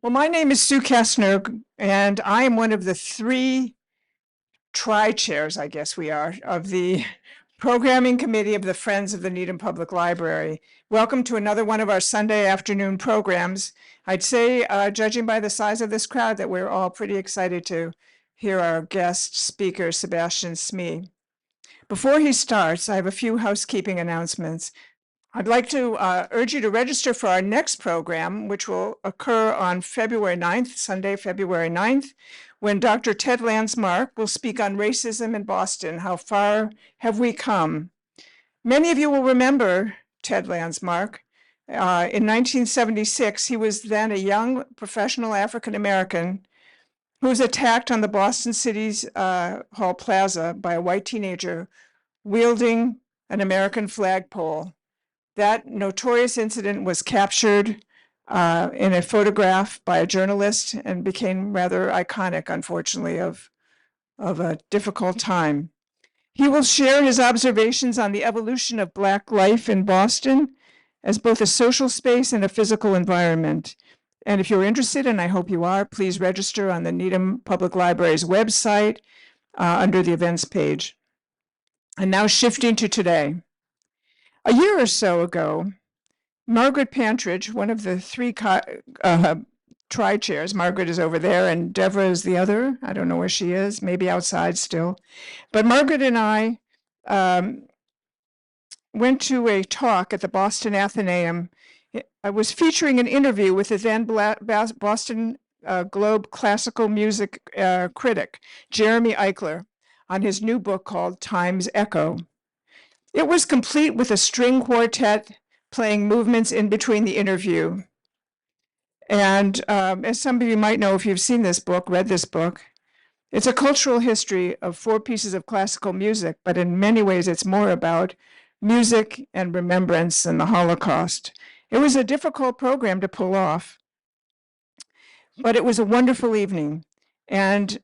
Well, my name is Sue Kestner, and I am one of the three tri-chairs, I guess we are, of the Programming Committee of the Friends of the Needham Public Library. Welcome to another one of our Sunday afternoon programs. I'd say, judging by the size of this crowd, that we're all pretty excited to hear our guest speaker, Sebastian Smee. Before he starts, I have a few housekeeping announcements. I'd like to urge you to register for our next program, which will occur on February 9th, Sunday, February 9th, when Dr. Ted Landsmark will speak on racism in Boston. How far have we come? Many of you will remember Ted Landsmark. In 1976, he was then a young professional African-American who was attacked on the Boston City's Hall Plaza by a white teenager wielding an American flagpole. That notorious incident was captured in a photograph by a journalist and became rather iconic, unfortunately, of a difficult time. He will share his observations on the evolution of Black life in Boston as both a social space and a physical environment. And if you're interested, and I hope you are, please register on the Needham Public Library's website under the events page. And now shifting to today. A year or so ago, Margaret Pantridge, one of the three tri-chairs, Margaret is over there and Deborah is the other. I don't know where she is, maybe outside still. But Margaret and I went to a talk at the Boston Athenaeum. I was featuring an interview with the then Boston Globe classical music critic, Jeremy Eichler, on his new book called Time's Echo. It was complete with a string quartet playing movements in between the interview. And as some of you might know, if you've seen this book, read this book, it's a cultural history of 4 pieces of classical music, but in many ways it's more about music and remembrance and the Holocaust. It was a difficult program to pull off, but it was a wonderful evening and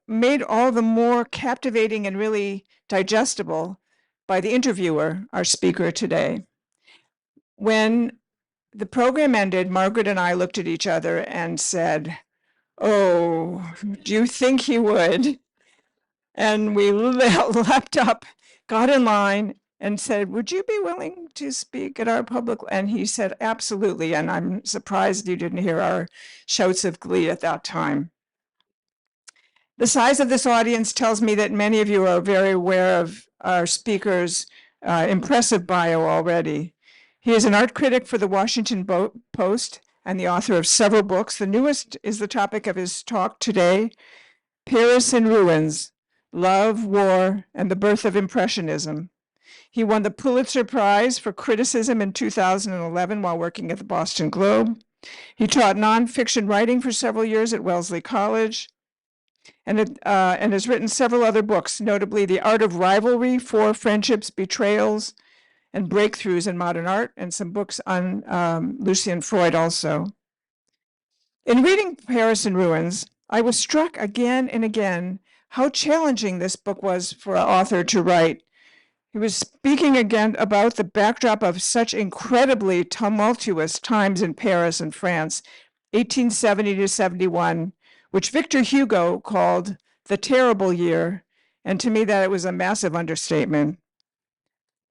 made all the more captivating and really digestible by the interviewer, our speaker today. When the program ended, Margaret and I looked at each other and said, "Oh, do you think he would?" And we leapt up, got in line, and said, "Would you be willing to speak at our public?" And he said, "Absolutely." And I'm surprised you didn't hear our shouts of glee at that time. The size of this audience tells me that many of you are very aware of our speaker's impressive bio already. He is an art critic for the Washington Post and the author of several books. The newest is the topic of his talk today, Paris in Ruins, Love, War, and the Birth of Impressionism. He won the Pulitzer Prize for criticism in 2011 while working at the Boston Globe. He taught nonfiction writing for several years at Wellesley College and has written several other books, notably The Art of Rivalry, 4 Friendships, Betrayals, and Breakthroughs in Modern Art, and some books on Lucian Freud also. In reading Paris in Ruins, I was struck again and again how challenging this book was for an author to write. He was speaking again about the backdrop of such incredibly tumultuous times in Paris and France, 1870 to 71, which Victor Hugo called the terrible year, and to me that it was a massive understatement.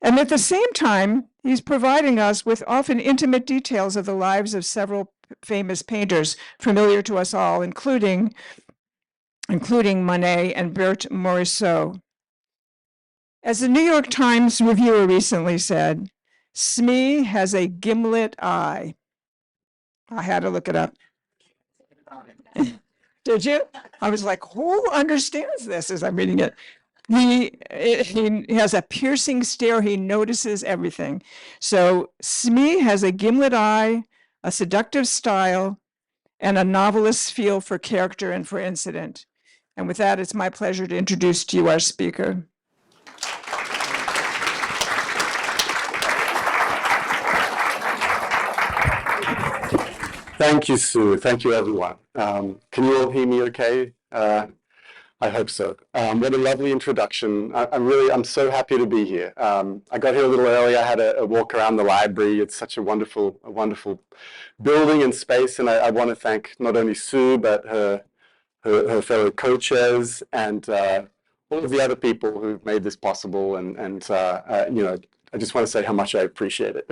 And at the same time, he's providing us with often intimate details of the lives of several famous painters familiar to us all, including Manet and Berthe Morisot. As the New York Times reviewer recently said, Smee has a gimlet eye. I had to look it up. Did you? I was like, who understands this as I'm reading it? He has a piercing stare. He notices everything. So Smee has a gimlet eye, a seductive style, and a novelist's feel for character and for incident. And with that, it's my pleasure to introduce to you our speaker. Thank you, Sue. Thank you, everyone. Can you all hear me okay? I hope so. What a lovely introduction. I'm so happy to be here. I got here a little early. I had a walk around the library. It's such a wonderful building and space. And I want to thank not only Sue, but her fellow co-chairs and all of the other people who've made this possible. And you know, I just want to say how much I appreciate it.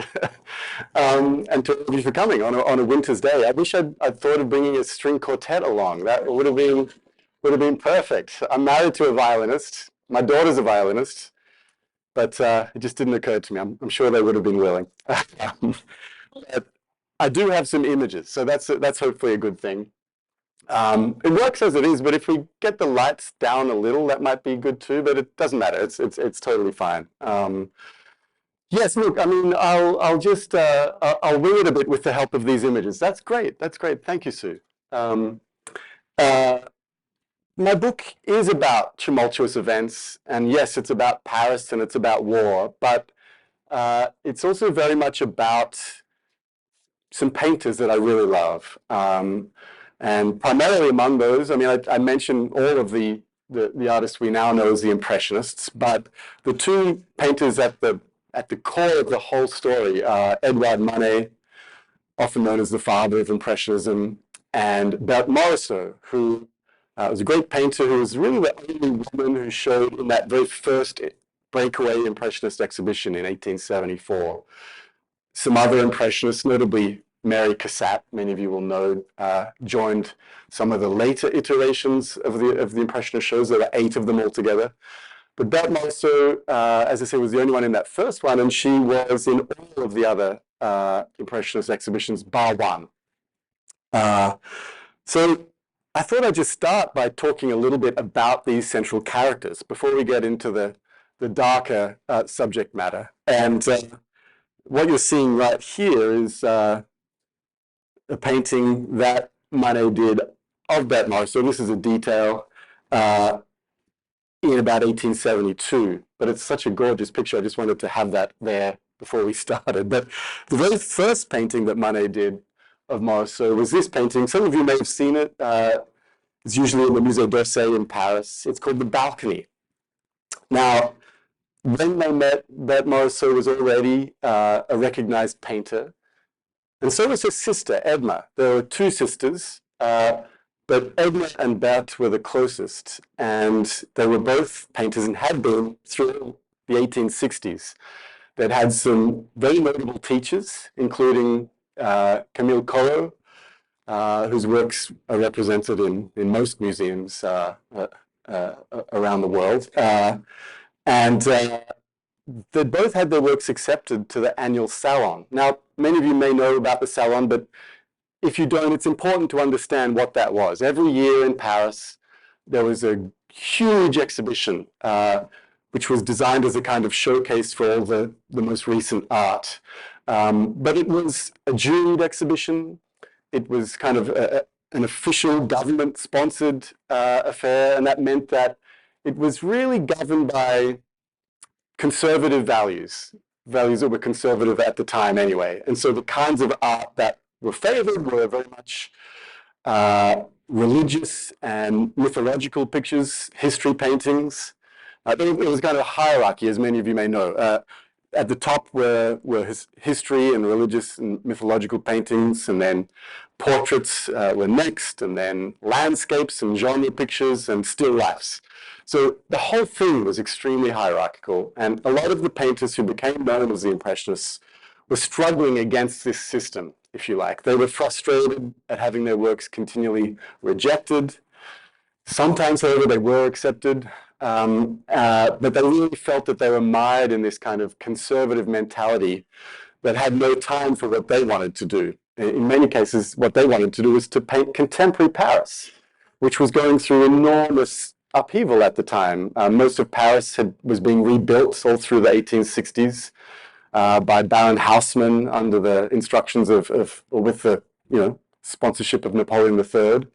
And to all of you for coming on a winter's day. I wish I'd thought of bringing a string quartet along. That would have been perfect. I'm married to a violinist. My daughter's a violinist, but it just didn't occur to me. I'm sure they would have been willing. But I do have some images, so that's hopefully a good thing. It works as it is, but if we get the lights down a little, that might be good too. But it doesn't matter. It's totally fine. Yes, look. I mean, I'll just I'll wing it a bit with the help of these images. That's great. That's great. Thank you, Sue. My book is about tumultuous events, and yes, it's about Paris and it's about war, but it's also very much about some painters that I really love. And primarily among those, I mean, I mentioned all of the artists we now know as the Impressionists, but the two painters at the core of the whole story are Édouard Manet, often known as the father of Impressionism, and Berthe Morisot, who was a great painter who was really the only woman who showed in that very first breakaway Impressionist exhibition in 1874. Some other Impressionists, notably Mary Cassatt, many of you will know, joined some of the later iterations of the Impressionist shows. There were 8 of them altogether. But Berthe Morisot, as I say, was the only one in that first one, and she was in all of the other Impressionist exhibitions, bar one. So I thought I'd just start by talking a little bit about these central characters before we get into the darker subject matter. And what you're seeing right here is a painting that Manet did of Berthe Morisot. This is a detail in about 1872, but it's such a gorgeous picture. I just wanted to have that there before we started. But the very first painting that Manet did of Morisot was this painting. Some of you may have seen it. It's usually in the Musée d'Orsay in Paris. It's called The Balcony. Now, when they met, Berthe Morisot was already a recognized painter, and so was her sister, Edma. There were 2 sisters, but Edma and Berthe were the closest, and they were both painters and had been through the 1860s. They'd had some very notable teachers, including Camille Corot, whose works are represented in most museums around the world. And they both had their works accepted to the annual salon. Now, many of you may know about the salon, but if you don't, it's important to understand what that was. Every year in Paris, there was a huge exhibition, which was designed as a kind of showcase for all the most recent art. But it was a juried exhibition. It was kind of an official government-sponsored affair, and that meant that it was really governed by conservative values that were conservative at the time anyway. And so the kinds of art that were favored were very much religious and mythological pictures, history paintings. It was kind of a hierarchy, as many of you may know. At the top were history and religious and mythological paintings, and then portraits were next, and then landscapes and genre pictures and still lifes. So the whole thing was extremely hierarchical, and a lot of the painters who became known as the Impressionists were struggling against this system, if you like. They were frustrated at having their works continually rejected. Sometimes, however, they were accepted, but they really felt that they were mired in this kind of conservative mentality that had no time for what they wanted to do. In many cases, what they wanted to do was to paint contemporary Paris, which was going through enormous upheaval at the time. Most of Paris was being rebuilt all through the 1860s by Baron Haussmann under the instructions or with the sponsorship of Napoleon III.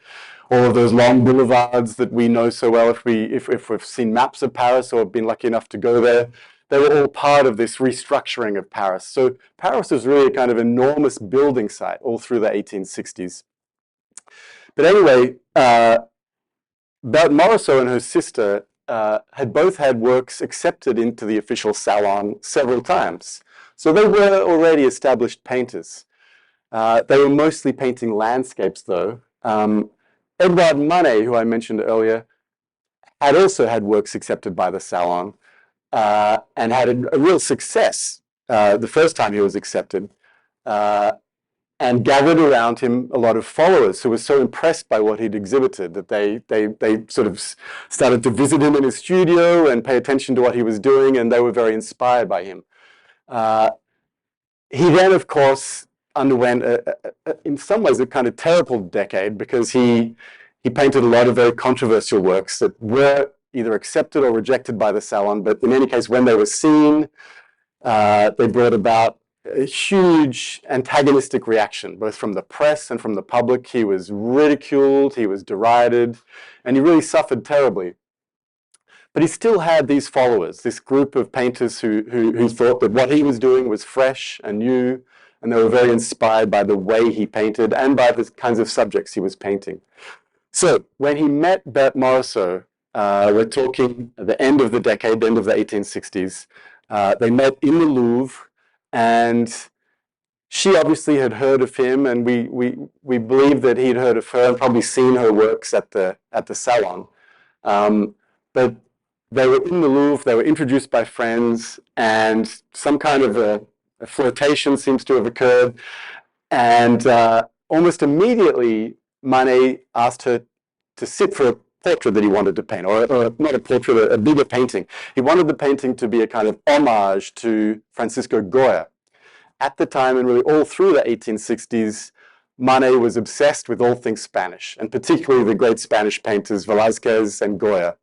All of those long boulevards that we know so well if we've seen maps of Paris or been lucky enough to go there, they were all part of this restructuring of Paris. So Paris was really a kind of enormous building site all through the 1860s. But anyway, Berthe Morisot and her sister had both had works accepted into the official salon several times. So they were already established painters. They were mostly painting landscapes, though. Édouard Manet, who I mentioned earlier, had also had works accepted by the salon and had a real success the first time he was accepted, and gathered around him a lot of followers who were so impressed by what he'd exhibited that they sort of started to visit him in his studio and pay attention to what he was doing, and they were very inspired by him. He then, of course, underwent, in some ways, a kind of terrible decade, because he painted a lot of very controversial works that were either accepted or rejected by the salon, but in any case, when they were seen, they brought about a huge antagonistic reaction, both from the press and from the public. He was ridiculed, he was derided, and he really suffered terribly. But he still had these followers, this group of painters who thought that what he was doing was fresh and new, and they were very inspired by the way he painted and by the kinds of subjects he was painting. So when he met Berthe Morisot, we're talking at the end of the decade, the end of the 1860s, they met in the Louvre, and she obviously had heard of him, and we believe that he'd heard of her and probably seen her works at the salon. But they were in the Louvre, they were introduced by friends, and some kind of a flirtation seems to have occurred. And almost immediately, Manet asked her to sit for a portrait that he wanted to paint, or not a portrait, a bigger painting. He wanted the painting to be a kind of homage to Francisco Goya. At the time, and really all through the 1860s, Manet was obsessed with all things Spanish, and particularly the great Spanish painters Velázquez and Goya.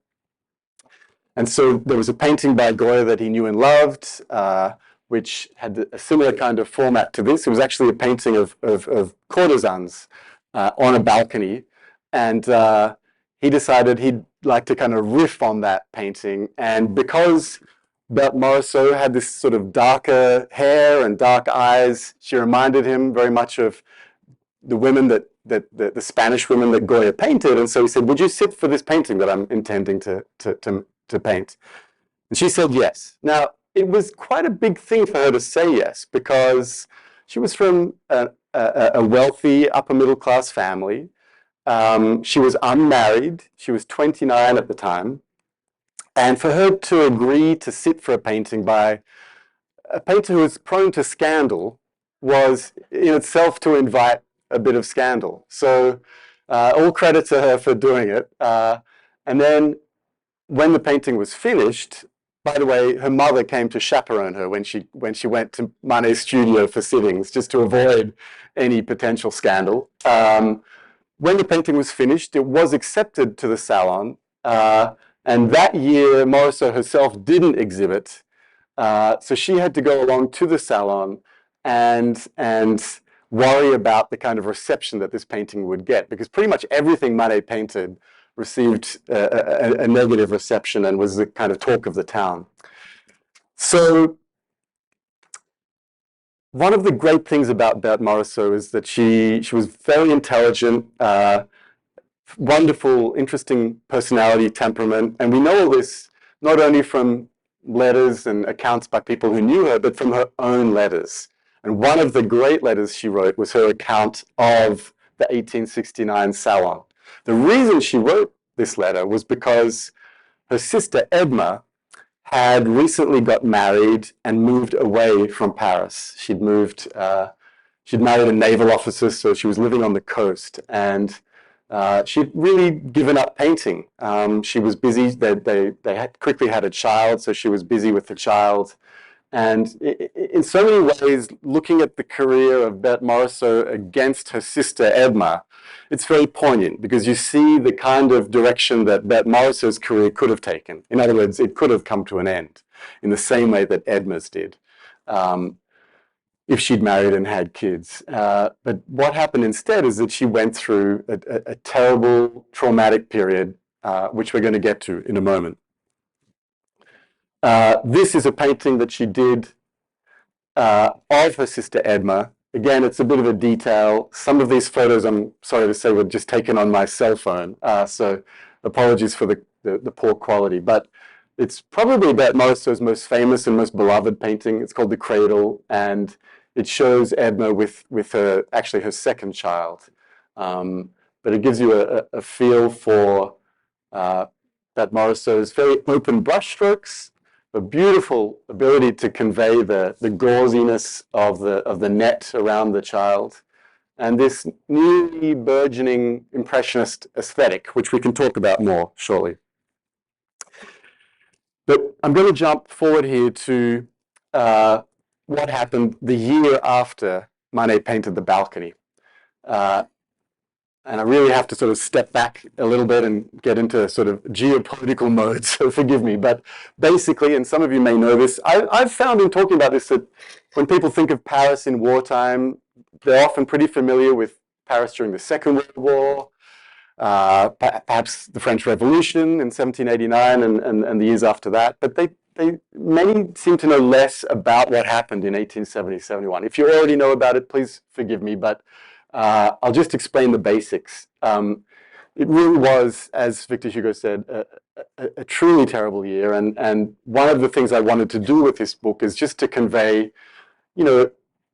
And so there was a painting by Goya that he knew and loved, which had a similar kind of format to this. It was actually a painting of courtesans on a balcony. And he decided he'd like to kind of riff on that painting. And because Berthe Morisot had this sort of darker hair and dark eyes, she reminded him very much of the women the Spanish women that Goya painted. And so he said, "Would you sit for this painting that I'm intending to paint?" And she said yes. Now, it was quite a big thing for her to say yes, because she was from a wealthy upper middle class family. She was unmarried. She was 29 at the time. And for her to agree to sit for a painting by a painter who was prone to scandal was in itself to invite a bit of scandal. So all credit to her for doing it. And then when the painting was finished, by the way, her mother came to chaperone her when she went to Manet's studio for sittings, just to avoid any potential scandal. When the painting was finished, it was accepted to the salon. And that year, Morisot herself didn't exhibit. So she had to go along to the salon and worry about the kind of reception that this painting would get, because pretty much everything Manet painted received a negative reception and was the kind of talk of the town. So one of the great things about Berthe Morisot is that she was very intelligent, wonderful, interesting personality, temperament. And we know all this not only from letters and accounts by people who knew her, but from her own letters. And one of the great letters she wrote was her account of the 1869 Salon. The reason she wrote this letter was because her sister Edma had recently got married and moved away from Paris. She'd married a naval officer, so she was living on the coast, and she'd really given up painting. She was busy. They had quickly had a child, so she was busy with the child. And in so many ways, looking at the career of Berthe Morisot against her sister Edma, it's very poignant, because you see the kind of direction that Berthe Morisot's career could have taken. In other words, it could have come to an end in the same way that Edma's did, if she'd married and had kids. But what happened instead is that she went through a terrible, traumatic period, which we're going to get to in a moment. This is a painting that she did of her sister Edma. Again, it's a bit of a detail. Some of these photos, I'm sorry to say, were just taken on my cell phone. So apologies for the poor quality, but it's probably about Morisot's most famous and most beloved painting. It's called The Cradle, and it shows Edna with her, actually her second child. But it gives you a feel for that Morisot's very open brushstrokes, a beautiful ability to convey the gauziness of the net around the child, and this newly burgeoning Impressionist aesthetic, which we can talk about more shortly. But I'm going to jump forward here to what happened the year after Manet painted the balcony. And I really have to sort of step back a little bit and get into sort of geopolitical mode, so forgive me. But basically, and some of you may know this, I've found in talking about this that when people think of Paris in wartime, they're often pretty familiar with Paris during the Second World War, perhaps the French Revolution in 1789 and the years after that. But many seem to know less about what happened in 1870-71. If you already know about it, please forgive me, but I'll just explain the basics. It really was, as Victor Hugo said, a truly terrible year. And one of the things I wanted to do with this book is just to convey, you know,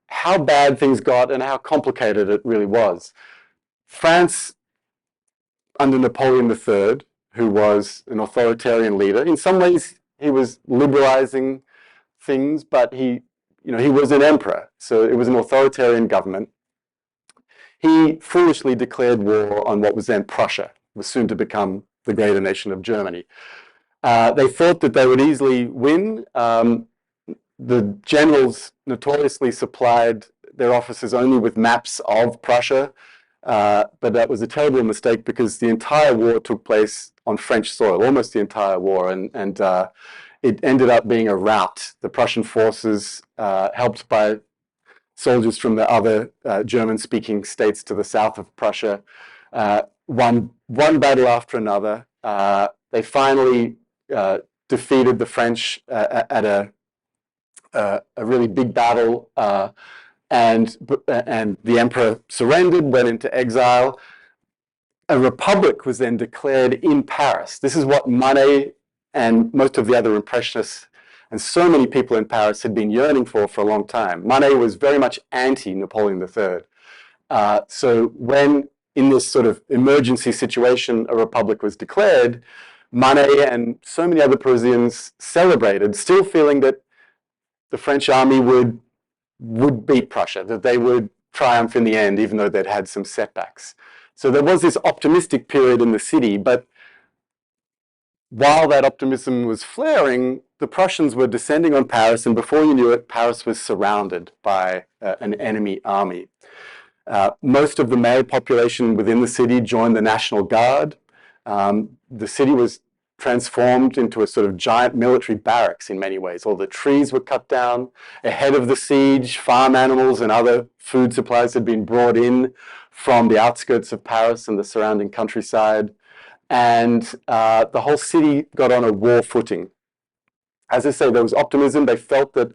how bad things got and how complicated it really was. France, under Napoleon III, who was an authoritarian leader, in some ways he was liberalizing things, but he was an emperor, so it was an authoritarian government. He foolishly declared war on what was then Prussia, was soon to become the greater nation of Germany. They thought that they would easily win. The generals notoriously supplied their officers only with maps of Prussia, but that was a terrible mistake because the entire war took place on French soil, almost the entire war, and it ended up being a rout. The Prussian forces, helped by soldiers from the other German-speaking states to the south of Prussia, won one battle after another. They finally defeated the French at a really big battle, and the emperor surrendered, went into exile. A republic was then declared in Paris. This is what Manet and most of the other Impressionists and so many people in Paris had been yearning for a long time. Manet was very much anti-Napoleon III. So when, in this sort of emergency situation, a republic was declared, Manet and so many other Parisians celebrated, still feeling that the French army would beat Prussia, that they would triumph in the end, even though they'd had some setbacks. So there was this optimistic period in the city, but while that optimism was flaring, the Prussians were descending on Paris, and before you knew it, Paris was surrounded by an enemy army. Most of the male population within the city joined the National Guard. The city was transformed into a sort of giant military barracks in many ways. All the trees were cut down. Ahead of the siege, farm animals and other food supplies had been brought in from the outskirts of Paris and the surrounding countryside. And the whole city got on a war footing. As I say, there was optimism. They felt that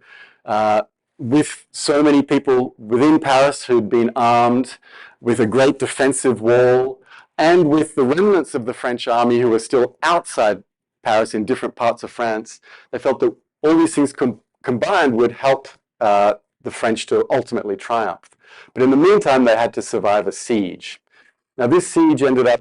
with so many people within Paris who'd been armed, with a great defensive wall, and with the remnants of the French army who were still outside Paris in different parts of France, they felt that all these things combined would help the French to ultimately triumph. But in the meantime, they had to survive a siege. Now, this siege ended up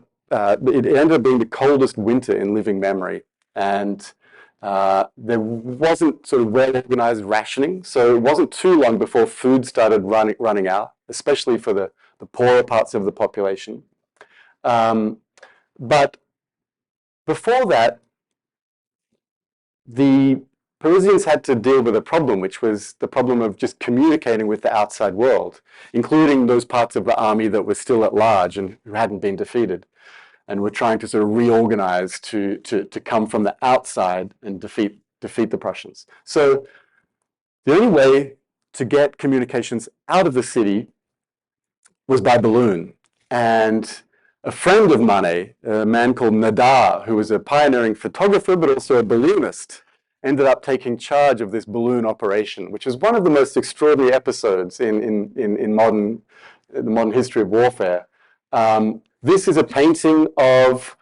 being the coldest winter in living memory, and there wasn't sort of well-organized rationing, so it wasn't too long before food started running out, especially for the poorer parts of the population. But before that, the Parisians had to deal with a problem, which was the problem of just communicating with the outside world, including those parts of the army that were still at large and who hadn't been defeated, and were trying to sort of reorganize to come from the outside and defeat the Prussians. So the only way to get communications out of the city was by balloon. And a friend of Manet, a man called Nadar, who was a pioneering photographer but also a balloonist, ended up taking charge of this balloon operation, which is one of the most extraordinary episodes in the modern history of warfare. This is a painting of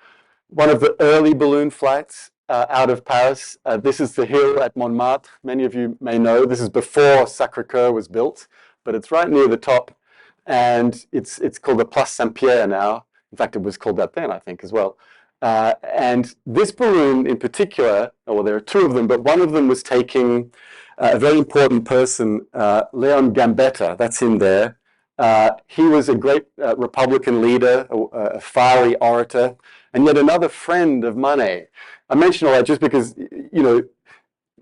one of the early balloon flights out of Paris. This is the hill at Montmartre. Many of you may know this is before Sacré-Cœur was built, but it's right near the top, and it's called the Place Saint-Pierre now. In fact, it was called that then, I think, as well. And this balloon in particular, well, there are two of them, but one of them was taking a very important person, Léon Gambetta, that's him there. He was a great Republican leader, a fiery orator, and yet another friend of Manet. I mention all that just because, you know,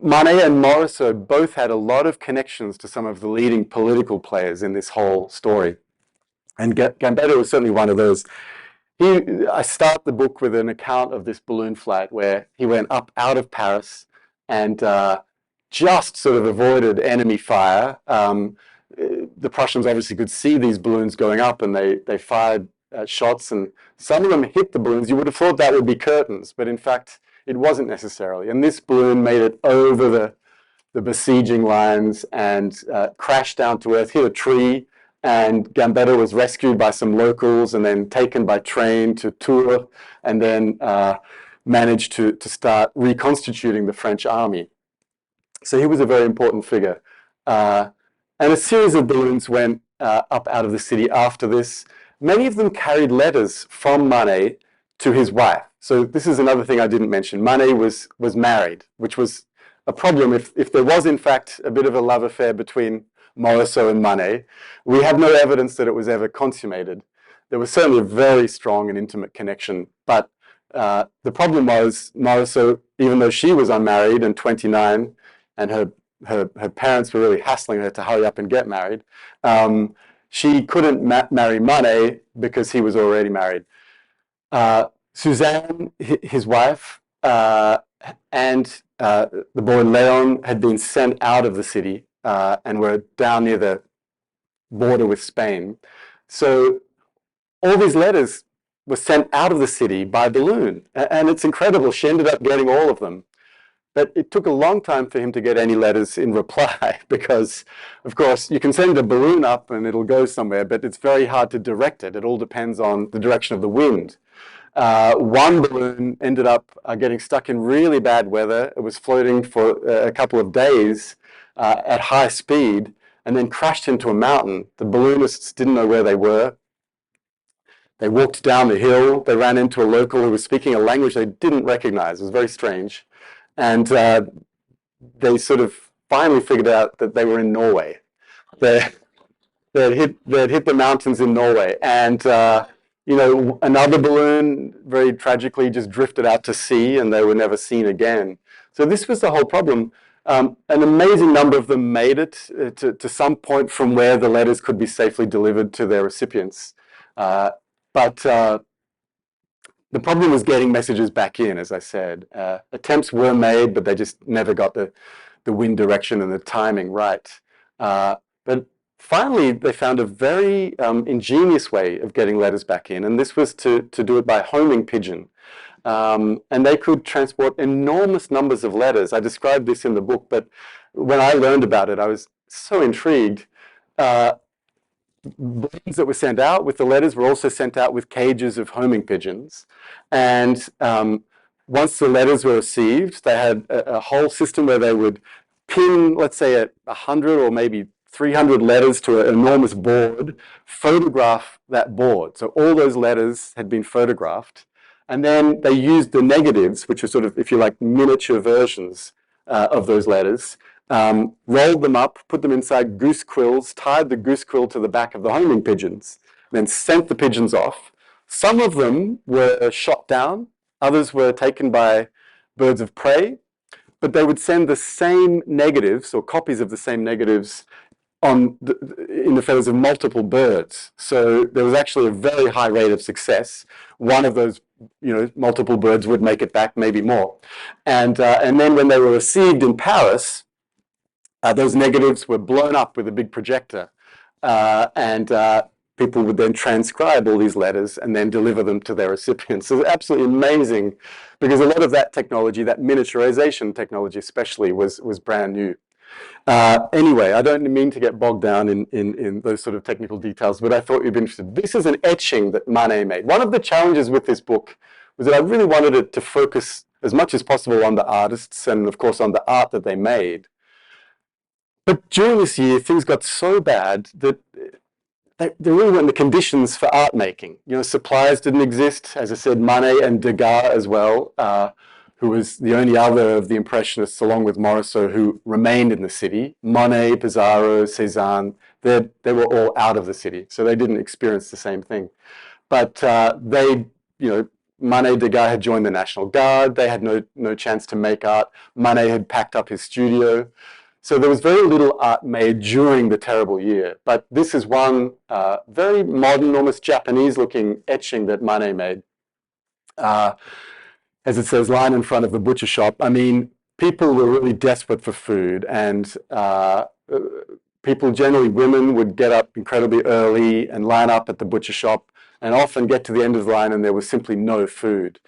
Manet and Morisot both had a lot of connections to some of the leading political players in this whole story. And Gambetta was certainly one of those. I start the book with an account of this balloon flight where he went up out of Paris and just sort of avoided enemy fire. The Prussians obviously could see these balloons going up, and they fired shots, and some of them hit the balloons. You would have thought that would be curtains, but in fact, it wasn't necessarily. And this balloon made it over the besieging lines and crashed down to earth, hit a tree, and Gambetta was rescued by some locals and then taken by train to Tours, and then managed to start reconstituting the French army. So he was a very important figure. And a series of balloons went up out of the city after this. Many of them carried letters from Manet to his wife. So this is another thing I didn't mention. Manet was married, which was a problem if there was in fact a bit of a love affair between Morisot and Manet. We have no evidence that it was ever consummated. There was certainly a very strong and intimate connection, but the problem was Morisot, even though she was unmarried and 29, and her parents were really hassling her to hurry up and get married, she couldn't marry Manet because he was already married. Suzanne, his wife, and the boy Léon had been sent out of the city and were down near the border with Spain. So all these letters were sent out of the city by balloon. And it's incredible. She ended up getting all of them. But it took a long time for him to get any letters in reply because, of course, you can send a balloon up and it'll go somewhere, but it's very hard to direct it. It all depends on the direction of the wind. One balloon ended up getting stuck in really bad weather. It was floating for a couple of days at high speed and then crashed into a mountain. The balloonists didn't know where they were. They walked down the hill. They ran into a local who was speaking a language they didn't recognize. It was very strange. And they sort of finally figured out that they were in Norway. They'd hit the mountains in Norway. And, you know, another balloon very tragically just drifted out to sea and they were never seen again. So this was the whole problem. An amazing number of them made it to some point from where the letters could be safely delivered to their recipients. But the problem was getting messages back in, as I said. Attempts were made, but they just never got the wind direction and the timing right. But finally, they found a very ingenious way of getting letters back in, and this was to do it by homing pigeon. And they could transport enormous numbers of letters. I described this in the book, but when I learned about it, I was so intrigued. Balloons that were sent out with the letters were also sent out with cages of homing pigeons. And once the letters were received, they had a whole system where they would pin, let's say, 100 or maybe 300 letters to an enormous board, photograph that board. So all those letters had been photographed. And then they used the negatives, which are sort of, if you like, miniature versions of those letters, rolled them up, put them inside goose quills, tied the goose quill to the back of the homing pigeons, then sent the pigeons off. Some of them were shot down, others were taken by birds of prey, but they would send the same negatives or copies of the same negatives in the feathers of multiple birds. So there was actually a very high rate of success. One of those, you know, multiple birds would make it back, maybe more. And then when they were received in Paris, those negatives were blown up with a big projector, and people would then transcribe all these letters and then deliver them to their recipients. So it's absolutely amazing, because a lot of that technology, that miniaturization technology especially, was brand new. Anyway, I don't mean to get bogged down in those sort of technical details, but I thought you'd be interested. This is an etching that Manet made. One of the challenges with this book was that I really wanted it to focus as much as possible on the artists and, of course, on the art that they made. But during this year, things got so bad that there really weren't the conditions for art making. You know, supplies didn't exist. As I said, Manet and Degas as well, who was the only other of the Impressionists, along with Morisot, who remained in the city. Monet, Pissarro, Cézanne, they were all out of the city, so they didn't experience the same thing. But Manet, Degas had joined the National Guard. They had no chance to make art. Manet had packed up his studio. So there was very little art made during the terrible year. But this is one very modern, almost Japanese-looking etching that Manet made. As it says, line in front of the butcher shop. I mean, people were really desperate for food, and people, generally women, would get up incredibly early and line up at the butcher shop and often get to the end of the line and there was simply no food.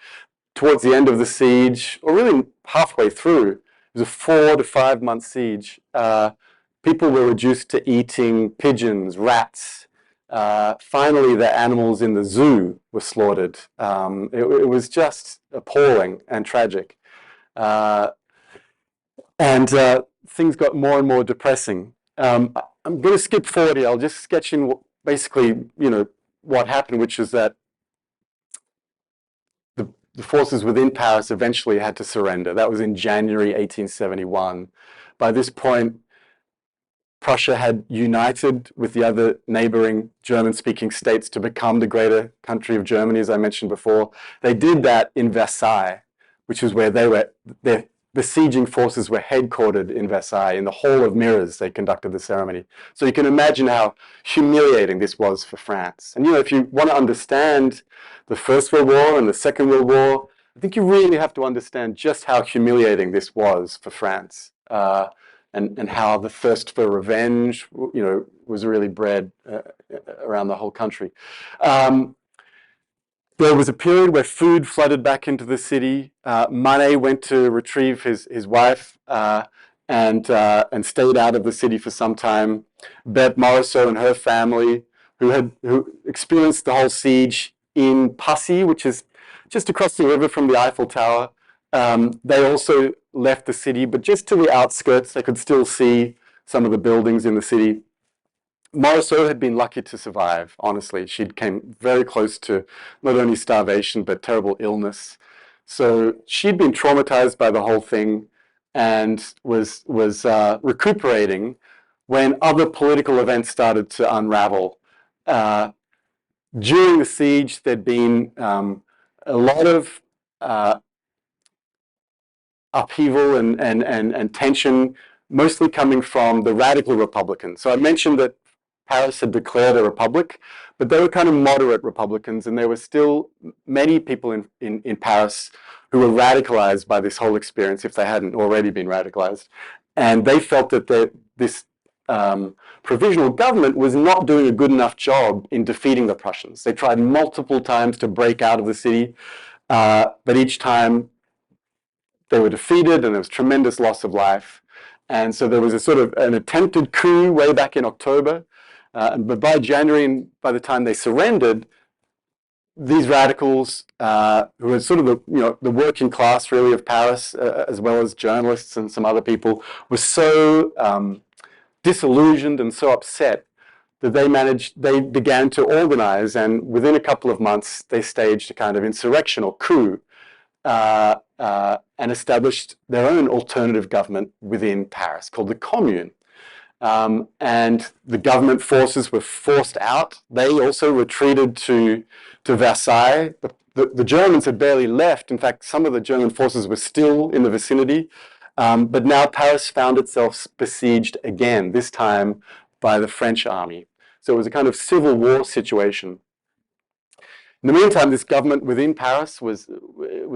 Towards the end of the siege, or really halfway through, it was a 4 to 5 month siege. People were reduced to eating pigeons, rats. Finally, the animals in the zoo were slaughtered. It was just appalling and tragic. Things got more and more depressing. I'm going to skip forward here. I'll just sketch in basically, what happened, which is that the forces within Paris eventually had to surrender. That was in January 1871. By this point, Prussia had united with the other neighboring German-speaking states to become the greater country of Germany, as I mentioned before. They did that in Versailles, which is where their besieging forces were headquartered in Versailles. In the Hall of Mirrors, they conducted the ceremony. So you can imagine how humiliating this was for France. And if you want to understand the First World War and the Second World War, I think you really have to understand just how humiliating this was for France. And how the thirst for revenge, was really bred around the whole country. There was a period where food flooded back into the city. Manet went to retrieve his wife and stayed out of the city for some time. Berthe Morisot and her family, who experienced the whole siege in Passy, which is just across the river from the Eiffel Tower. They also left the city, but just to the outskirts. They could still see some of the buildings in the city. Morisot had been lucky to survive, honestly. She came very close to not only starvation, but terrible illness. So she'd been traumatized by the whole thing and was recuperating when other political events started to unravel. During the siege, there'd been a lot of upheaval and tension, mostly coming from the radical Republicans. So I mentioned that Paris had declared a republic, but they were kind of moderate Republicans, and there were still many people in Paris who were radicalized by this whole experience, if they hadn't already been radicalized. And they felt that this provisional government was not doing a good enough job in defeating the Prussians. They tried multiple times to break out of the city, but each time they were defeated and there was tremendous loss of life. And so there was a sort of an attempted coup way back in October. But by January, and by the time they surrendered, these radicals, who were sort of the working class really of Paris, as well as journalists and some other people, were so disillusioned and so upset that they began to organize, and within a couple of months they staged a kind of insurrection or coup, and established their own alternative government within Paris called the Commune. And the government forces were forced out. They also retreated to Versailles. The Germans had barely left. In fact, some of the German forces were still in the vicinity. But now Paris found itself besieged again, this time by the French army. So it was a kind of civil war situation. In the meantime, this government within Paris was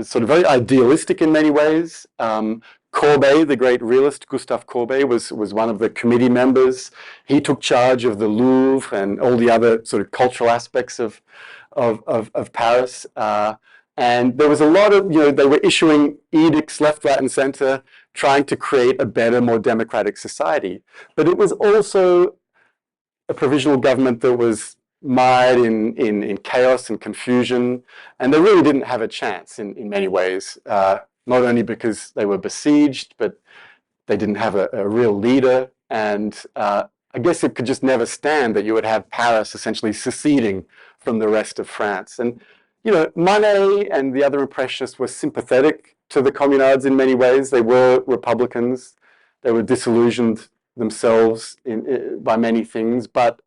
sort of very idealistic in many ways. Courbet, the great realist Gustave Courbet, was one of the committee members. He took charge of the Louvre and all the other sort of cultural aspects of Paris. And there was a lot of, they were issuing edicts left, right, and center, trying to create a better, more democratic society. But it was also a provisional government that was mired in chaos and confusion, and they really didn't have a chance in many ways, not only because they were besieged, but they didn't have a real leader, and I guess it could just never stand that you would have Paris essentially seceding from the rest of France. And, you know, Manet and the other Impressionists were sympathetic to the Communards in many ways. They were Republicans. They were disillusioned themselves by many things, but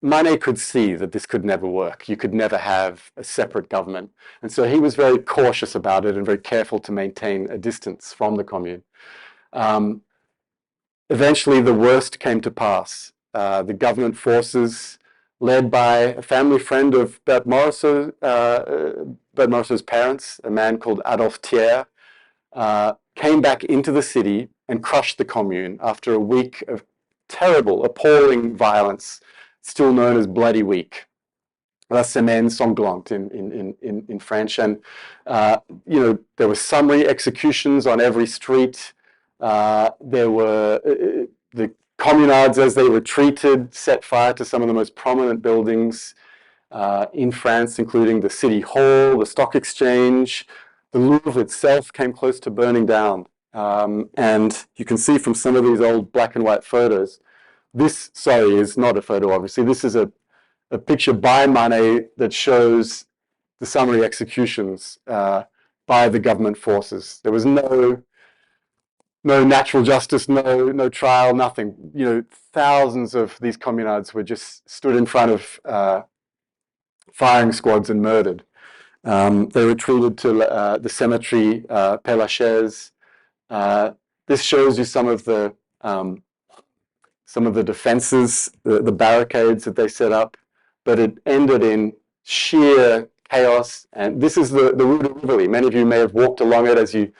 Manet could see that this could never work. You could never have a separate government. And so he was very cautious about it and very careful to maintain a distance from the Commune. Eventually, the worst came to pass. The government forces, led by a family friend of Berthe Morisot's parents, a man called Adolphe Thiers, came back into the city and crushed the Commune after a week of terrible, appalling violence, still known as Bloody Week, La Semaine Sanglante in French. And, you know, there were summary executions on every street. There were the Communards, as they retreated, set fire to some of the most prominent buildings in France, including the City Hall, the Stock Exchange. The Louvre itself came close to burning down. And you can see from some of these old black and white photos, this, sorry, is not a photo, obviously. This is a picture by Manet that shows the summary executions by the government forces. There was no natural justice, no trial, nothing. You know, thousands of these communards were just stood in front of firing squads and murdered. They retreated to the cemetery Père Lachaise. This shows you some of the defenses, the barricades that they set up, but it ended in sheer chaos. And this is the Rue de Rivoli. Many of you may have walked along it as you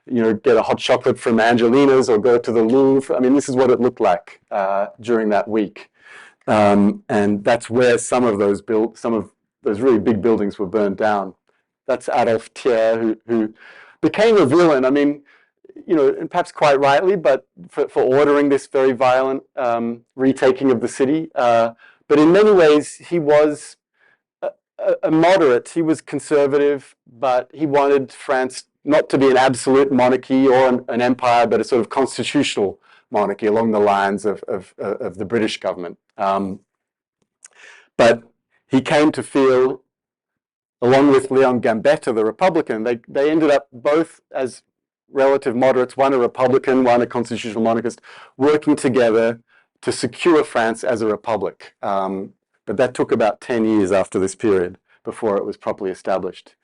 get a hot chocolate from Angelina's or go to the Louvre. I mean, this is what it looked like during that week. And that's where some of those really big buildings were burned down. That's Adolphe Thiers, who became a villain. I mean, you know, and perhaps quite rightly, but for ordering this very violent retaking of the city. But in many ways, he was a moderate. He was conservative, but he wanted France not to be an absolute monarchy or an empire, but a sort of constitutional monarchy along the lines of the British government. But he came to feel, along with Leon Gambetta, the Republican, they ended up both as relative moderates, one a Republican, one a constitutional monarchist, working together to secure France as a republic. But that took about 10 years after this period before it was properly established.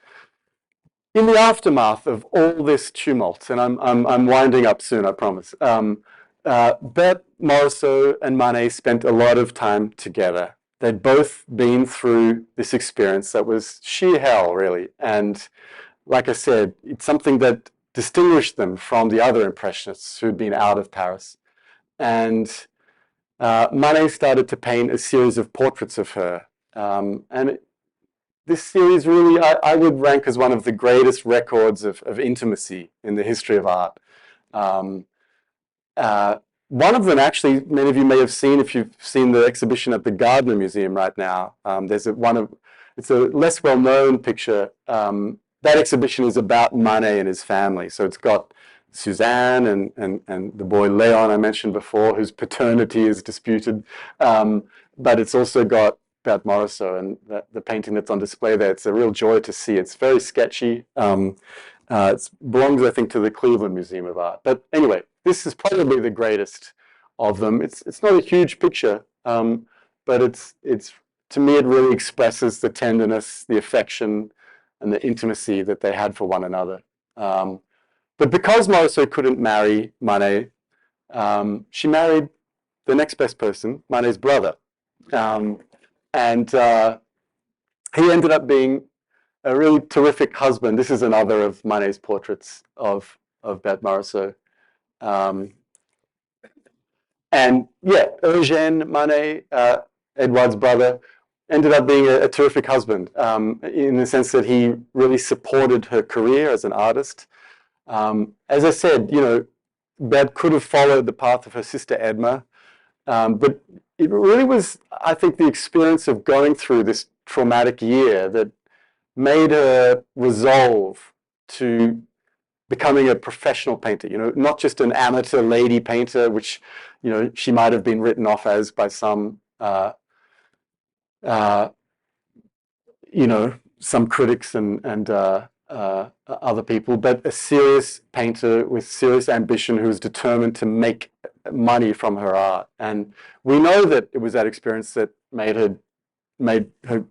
In the aftermath of all this tumult, and I'm winding up soon, I promise, Berthe Morisot and Manet spent a lot of time together. They'd both been through this experience that was sheer hell, really. And like I said, it's something that distinguished them from the other Impressionists who'd been out of Paris. And Manet started to paint a series of portraits of her. This series really, I would rank as one of the greatest records of intimacy in the history of art. One of them, actually, many of you may have seen if you've seen the exhibition at the Gardner Museum right now. It's a less well-known picture. That exhibition is about Manet and his family. So it's got Suzanne and the boy Leon I mentioned before, whose paternity is disputed. But it's also got Berthe Morisot, and the painting that's on display there. It's a real joy to see. It's very sketchy. It belongs, I think, to the Cleveland Museum of Art. But anyway, this is probably the greatest of them. It's not a huge picture, but it's to me it really expresses the tenderness, the affection, and the intimacy that they had for one another. But because Morisot couldn't marry Manet, she married the next best person, Manet's brother. And he ended up being a really terrific husband. This is another of Manet's portraits of Berthe Morisot. And yeah, Eugène Manet, Édouard's brother, ended up being a terrific husband in the sense that he really supported her career as an artist. As I said, you know, Berthe could have followed the path of her sister Edma, but it really was, I think, the experience of going through this traumatic year that made her resolve to becoming a professional painter, not just an amateur lady painter, which, she might have been written off as by some, some critics and other people, but a serious painter with serious ambition who was determined to make money from her art. And we know that it was that experience that made her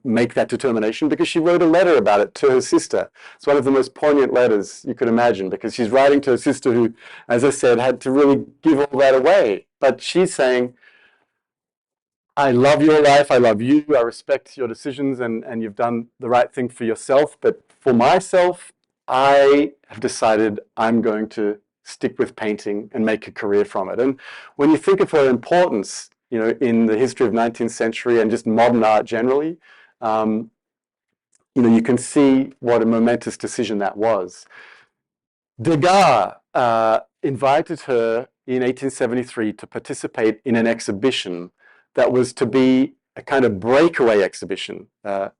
make that determination, because she wrote a letter about it to her sister. It's one of the most poignant letters you could imagine, because she's writing to her sister who, as I said, had to really give all that away. But she's saying, I love your life, I love you, I respect your decisions, and you've done the right thing for yourself. But for myself, I have decided I'm going to stick with painting and make a career from it. And when you think of her importance, in the history of 19th century and just modern art generally, you can see what a momentous decision that was. Degas invited her in 1873 to participate in an exhibition that was to be a kind of breakaway exhibition, a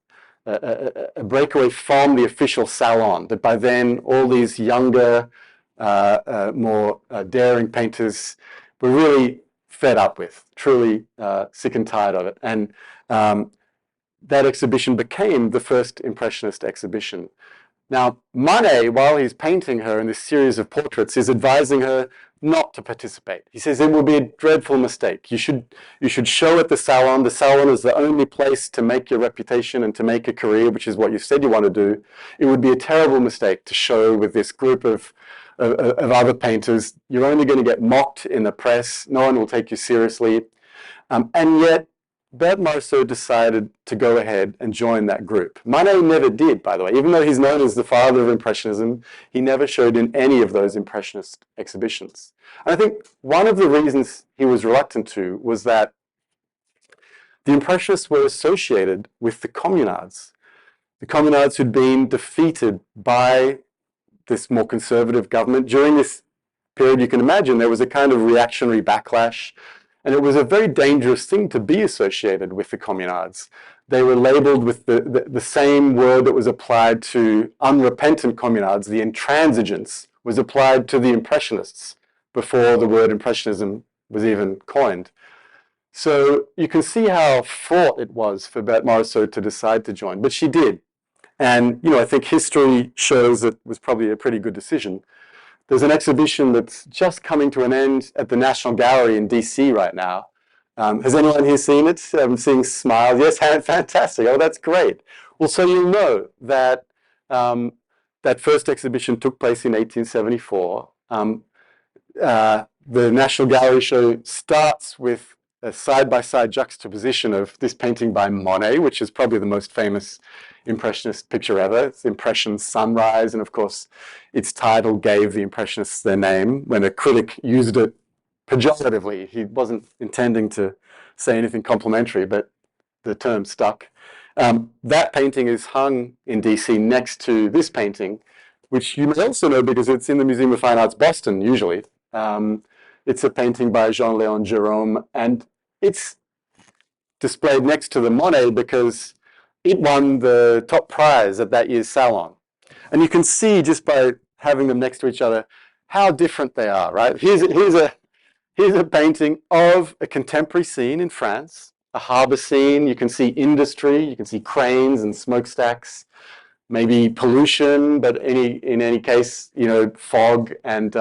breakaway from the official salon, that by then all these younger, more daring painters were really fed up with, truly sick and tired of it. And that exhibition became the first Impressionist exhibition. Now, Manet, while he's painting her in this series of portraits, is advising her not to participate. He says it will be a dreadful mistake. You should show at the salon. The salon is the only place to make your reputation and to make a career, which is what you said you want to do. It would be a terrible mistake to show with this group of other painters. You're only going to get mocked in the press. No one will take you seriously. And yet, Berthe Morisot decided to go ahead and join that group. Manet never did, by the way. Even though he's known as the father of Impressionism, he never showed in any of those Impressionist exhibitions. And I think one of the reasons he was reluctant to was that the Impressionists were associated with the Communards. The Communards who'd been defeated by this more conservative government. During this period, you can imagine, there was a kind of reactionary backlash. And it was a very dangerous thing to be associated with the Communards. They were labeled with the same word that was applied to unrepentant Communards. The intransigence was applied to the Impressionists before the word Impressionism was even coined. So you can see how fraught it was for Berthe Morisot to decide to join, but she did. And, I think history shows that it was probably a pretty good decision. There's an exhibition that's just coming to an end at the National Gallery in DC right now. Has anyone here seen it? I'm seeing smiles. Yes, fantastic. Oh, that's great. Well, so you'll know that that first exhibition took place in 1874. The National Gallery show starts with a side-by-side juxtaposition of this painting by Monet, which is probably the most famous Impressionist picture ever. It's Impression's Sunrise, and of course, its title gave the Impressionists their name when a critic used it pejoratively. He wasn't intending to say anything complimentary, but the term stuck. That painting is hung in DC next to this painting, which you may also know because it's in the Museum of Fine Arts, Boston, usually. It's a painting by Jean-Léon Gérôme, and it's displayed next to the Monet because it won the top prize at that year's salon. And you can see just by having them next to each other how different they are, right? Here's a painting of a contemporary scene in France, a harbor scene. You can see industry, you can see cranes and smokestacks, maybe pollution, but in any case, fog, and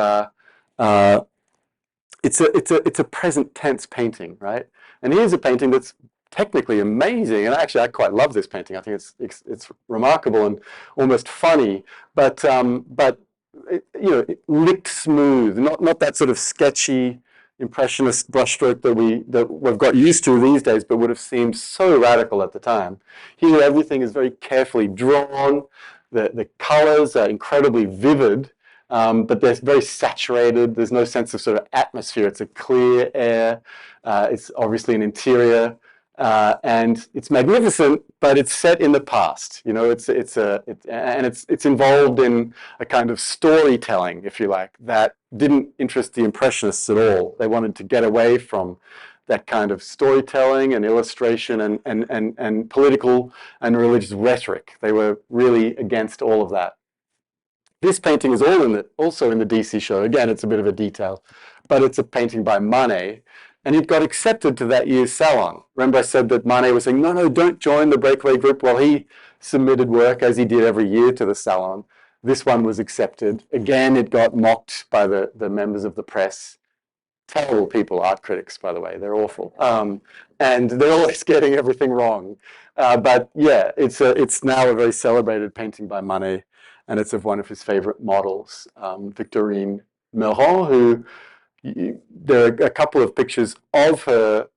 it's a present tense painting, right? And here's a painting that's technically amazing, and actually I quite love this painting. I think it's remarkable and almost funny, but it licked smooth, not that sort of sketchy Impressionist brushstroke that we've got used to these days, but would have seemed so radical at the time. Here, everything is very carefully drawn. The colors are incredibly vivid, but they're very saturated. There's no sense of sort of atmosphere. It's a clear air. It's obviously an interior, and it's magnificent, but it's set in the past. It's involved in a kind of storytelling, if you like, that didn't interest the Impressionists at all. They wanted to get away from that kind of storytelling and illustration and political and religious rhetoric. They were really against all of that. This painting is also in the DC show. Again, it's a bit of a detail, but it's a painting by Manet, and it got accepted to that year's salon. Remember I said that Manet was saying, no, don't join the breakaway group. Well, he submitted work, as he did every year, to the salon. This one was accepted. Again, it got mocked by the members of the press. Terrible people, art critics, by the way. They're awful. And they're always getting everything wrong. But yeah, it's now a very celebrated painting by Manet, and it's of one of his favorite models, Victorine Meurent, who there are a couple of pictures of her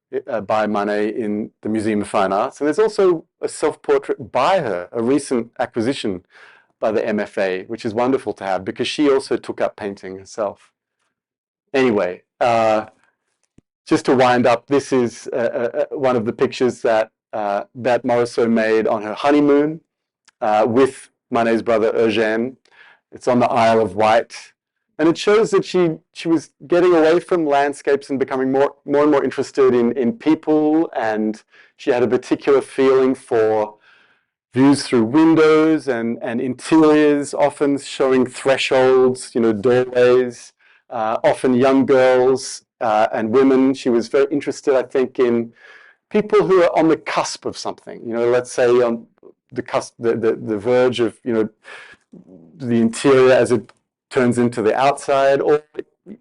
by Manet in the Museum of Fine Arts. And there's also a self-portrait by her, a recent acquisition by the MFA, which is wonderful to have because she also took up painting herself. Anyway, just to wind up, this is one of the pictures that Morisot made on her honeymoon with Manet's brother Eugène. It's on the Isle of Wight. And it shows that she was getting away from landscapes and becoming more and more interested in people, and she had a particular feeling for views through windows and interiors, often showing thresholds, doorways, often young girls and women. She was very interested, I think, in people who are on the cusp of something, let's say on the cusp, the verge of, the interior as it turns into the outside, or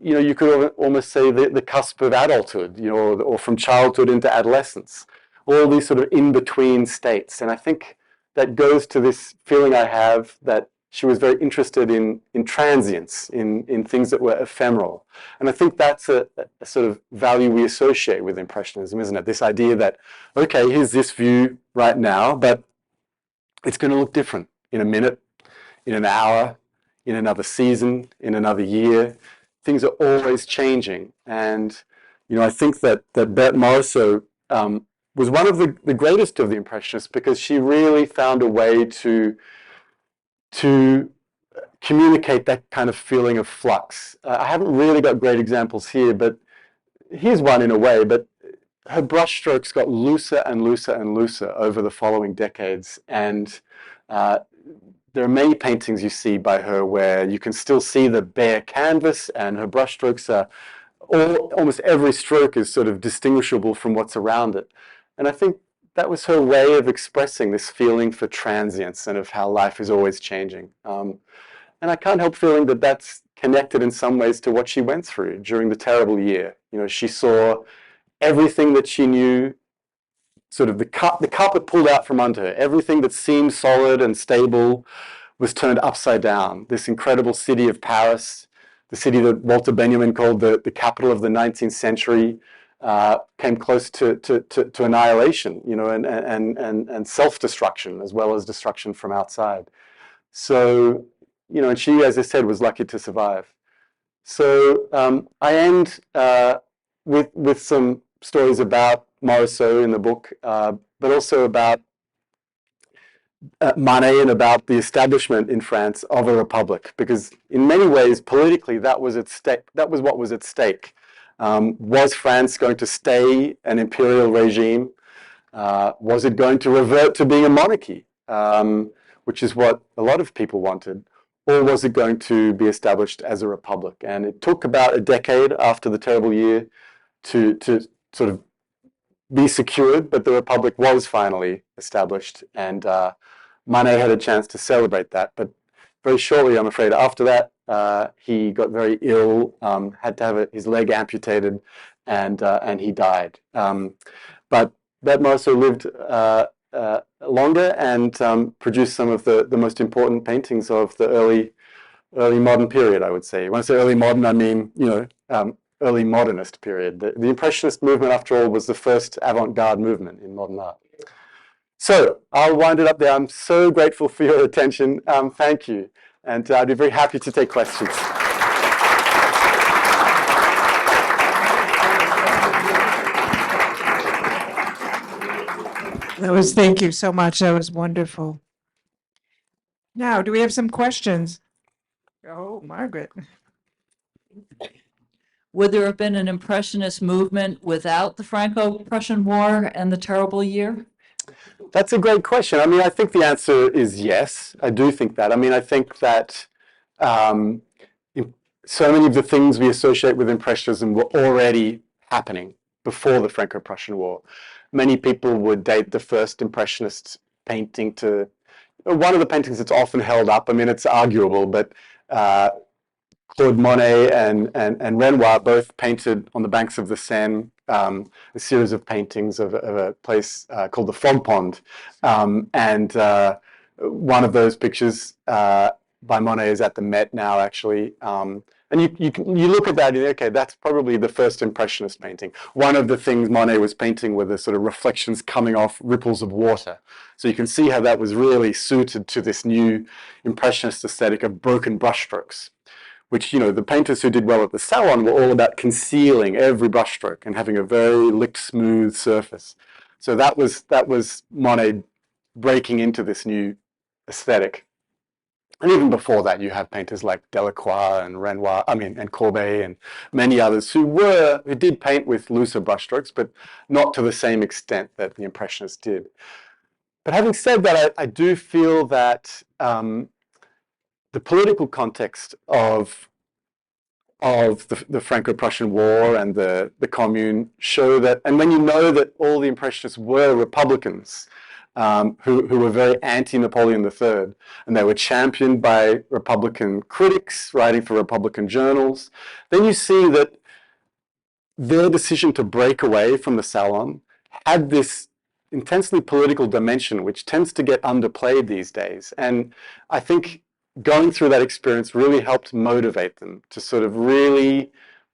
you could almost say the cusp of adulthood, or from childhood into adolescence, all these sort of in-between states. And I think that goes to this feeling I have that she was very interested in transience, in things that were ephemeral. And I think that's a sort of value we associate with Impressionism, isn't it? This idea that, okay, here's this view right now, but it's going to look different in a minute, in an hour, in another season, in another year. Things are always changing. And, I think that Berthe Morisot was one of the greatest of the Impressionists because she really found a way to communicate that kind of feeling of flux. I haven't really got great examples here, but here's one in a way. But her brushstrokes got looser and looser and looser over the following decades. And there are many paintings you see by her where you can still see the bare canvas, and her brushstrokes are almost every stroke is sort of distinguishable from what's around it. And I think that was her way of expressing this feeling for transience and of how life is always changing. And I can't help feeling that that's connected in some ways to what she went through during the terrible year. She saw everything that she knew, sort of the carpet pulled out from under her. Everything that seemed solid and stable was turned upside down. This incredible city of Paris, the city that Walter Benjamin called the capital of the 19th century, came close to annihilation, and self-destruction as well as destruction from outside. So, and she, as I said, was lucky to survive. So I end with some stories about Morisot in the book, but also about Manet and about the establishment in France of a republic, because in many ways, politically, that was at stake. That was what was at stake. Was France going to stay an imperial regime? Was it going to revert to being a monarchy, which is what a lot of people wanted? Or was it going to be established as a republic? And it took about a decade after the terrible year to sort of be secured, but the republic was finally established, and Manet had a chance to celebrate that. But very shortly, I'm afraid, after that, he got very ill, had to have his leg amputated, and he died. But Berthe Morisot lived longer and produced some of the most important paintings of the early modern period, I would say. When I say early modern, I mean, early modernist period. The Impressionist movement, after all, was the first avant-garde movement in modern art. So I'll wind it up there. I'm so grateful for your attention. Thank you. And I'd be very happy to take questions. Thank you so much. That was wonderful. Now, do we have some questions? Oh, Margaret. would there have been an Impressionist movement without the Franco-Prussian War and the terrible year? That's a great question. I mean, I think the answer is yes. I do think that. I mean, I think that um, so many of the things we associate with Impressionism were already happening before the Franco-Prussian War. Many people would date the first Impressionist painting to one of the paintings that's often held up. I mean, it's arguable, but Claude Monet and Renoir both painted on the banks of the Seine a series of paintings of a place called the Frog Pond. And one of those pictures by Monet is at the Met now, actually. And you look at that and you think, okay, that's probably the first Impressionist painting. One of the things Monet was painting were the sort of reflections coming off ripples of water. So you can see how that was really suited to this new Impressionist aesthetic of broken brushstrokes, which, you know, the painters who did well at the Salon were all about concealing every brushstroke and having a very licked, smooth surface. So that was Monet breaking into this new aesthetic. And even before that, you have painters like Delacroix and Renoir, and Courbet and many others who did paint with looser brushstrokes, but not to the same extent that the Impressionists did. But having said that, I do feel that the political context of the Franco-Prussian War and the Commune show that, and when you know that all the Impressionists were Republicans, who were very anti-Napoleon III, and they were championed by Republican critics writing for Republican journals, then you see that their decision to break away from the Salon had this intensely political dimension, which tends to get underplayed these days. And I think going through that experience really helped motivate them to sort of really